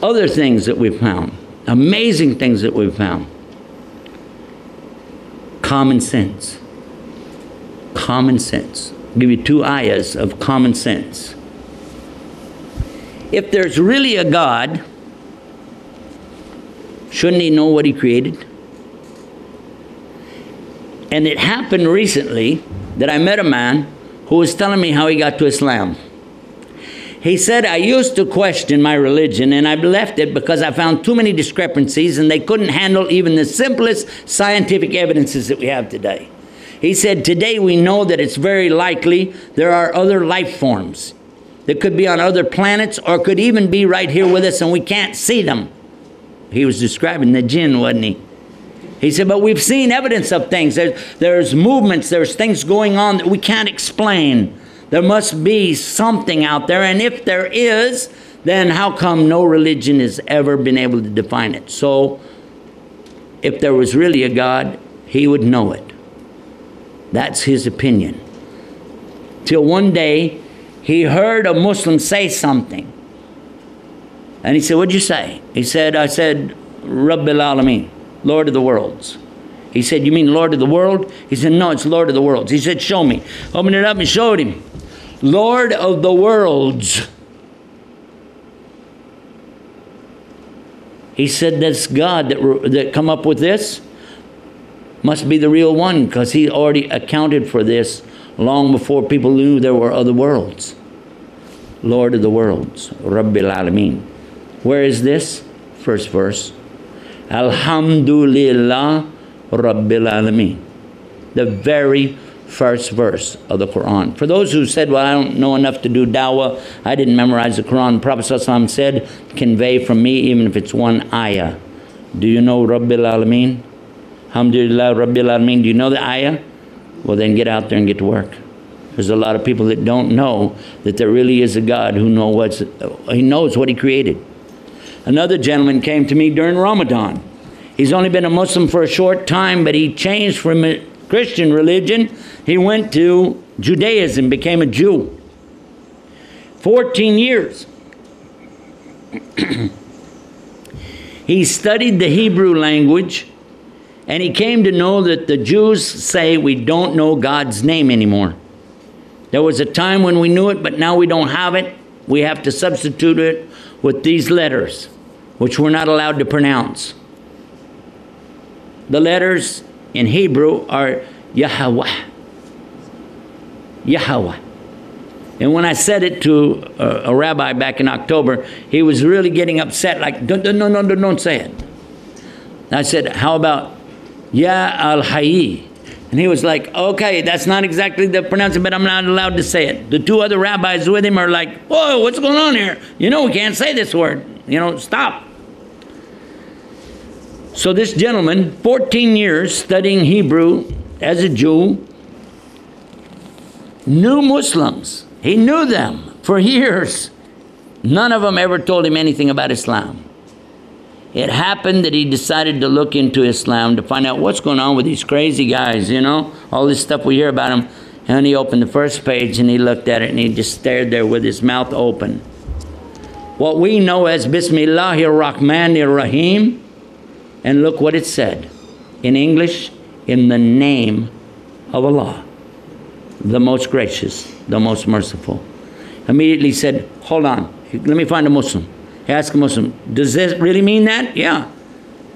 other things that we've found, amazing things that we've found. Common sense. Common sense. I'll give you 2 ayahs of common sense. If there's really a God, shouldn't he know what he created? And it happened recently that I met a man who was telling me how he got to Islam. He said, I used to question my religion and I've left it because I found too many discrepancies and they couldn't handle even the simplest scientific evidences that we have today. He said, today we know that it's very likely there are other life forms that could be on other planets or could even be right here with us and we can't see them. He was describing the jinn, wasn't he? He said, but we've seen evidence of things. There's movements, there's things going on that we can't explain. There must be something out there, and if there is, then how come no religion has ever been able to define it? So, if there was really a God, he would know it. That's his opinion. Till one day, he heard a Muslim say something. And he said, what'd you say? He said, I said, Rabbil Alameen, Lord of the worlds. He said, you mean Lord of the world? He said, no, it's Lord of the worlds. He said, show me. Opened it up and showed him. Lord of the worlds. He said, that's God that come up with this. Must be the real one, because he already accounted for this long before people knew there were other worlds. Lord of the worlds, Rabbil Alameen. Where is this? First verse. Alhamdulillah Rabbil Alameen. The very first verse of the Quran. For those who said, well, I don't know enough to do dawah, I didn't memorize the Quran. The Prophet ﷺ said, convey from me even if it's 1 ayah. Do you know Rabbil Alameen? Alhamdulillah Rabbil Alameen. Do you know the ayah? Well, then get out there and get to work. There's a lot of people that don't know that there really is a God who knows what he created. Another gentleman came to me during Ramadan. He's only been a Muslim for a short time, but he changed from a Christian religion. He went to Judaism, became a Jew. 14 years. He studied the Hebrew language, and he came to know that the Jews say we don't know God's name anymore. There was a time when we knew it, but now we don't have it. We have to substitute it with these letters, which we're not allowed to pronounce. The letters in Hebrew are Yahweh. Yahweh. And when I said it to a rabbi back in October, he was really getting upset, like, don't say it. I said, how about Ya al-Hayy? And he was like, okay, that's not exactly the pronunciation, but I'm not allowed to say it. The 2 other rabbis with him are like, whoa, what's going on here? You know, we can't say this word. You know, stop. So this gentleman, 14 years studying Hebrew as a Jew, knew Muslims. He knew them for years. None of them ever told him anything about Islam. It happened that he decided to look into Islam to find out what's going on with these crazy guys, you know, all this stuff we hear about them. And he opened the first page and he looked at it and he just stared there with his mouth open. What we know as Bismillahir Rahmanir Rahim, and look what it said in English, in the name of Allah, the most gracious, the most merciful. Immediately said, hold on, let me find a Muslim. He asked a Muslim, does this really mean that? Yeah.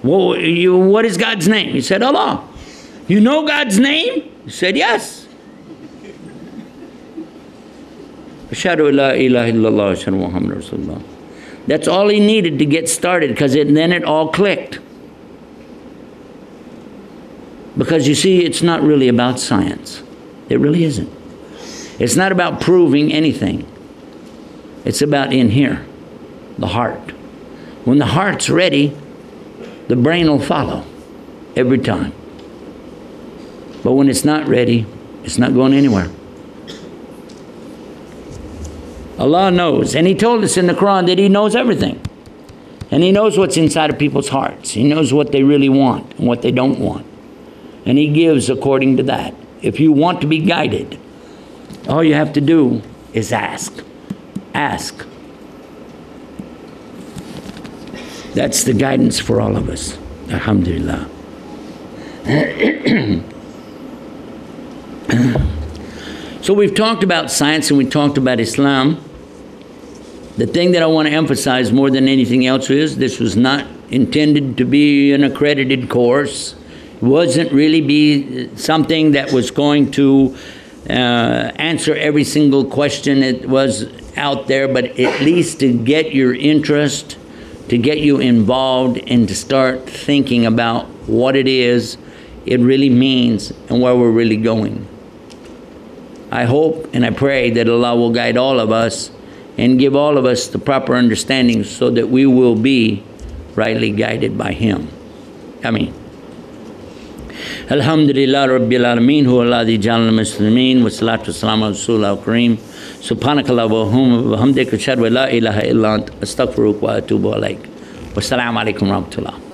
Well, what is God's name? He said, Allah. You know God's name? He said, yes. Ashhadu la ilaha illallah, ashhadu Muhammad Rasulullah. That's all he needed to get started, because then it all clicked. Because you see, it's not really about science. It really isn't. It's not about proving anything. It's about in here, the heart. When the heart's ready, the brain will follow every time. But when it's not ready, it's not going anywhere. Allah knows, and he told us in the Quran that he knows everything. And he knows what's inside of people's hearts. He knows what they really want and what they don't want. And he gives according to that. If you want to be guided, all you have to do is ask. Ask. That's the guidance for all of us. Alhamdulillah. So we've talked about science and we talked about Islam. The thing that I want to emphasize more than anything else is this was not intended to be an accredited course. It wasn't really be something that was going to answer every single question that was out there, but at least to get your interest, to get you involved, and to start thinking about what it is it really means and where we're really going. I hope and I pray that Allah will guide all of us and give all of us the proper understanding so that we will be rightly guided by Him. Ameen. Alhamdulillah Rabbil Alameen huwa alladhi ja'alana muslimin wa salatu wassalamu ala Rasulil Kareem. Subhanakallah wa hamdika ashhadu an la ilaha illa anta astaghfiruka wa atubu ilaik. Wassalamu alaikum wa rahmatullah.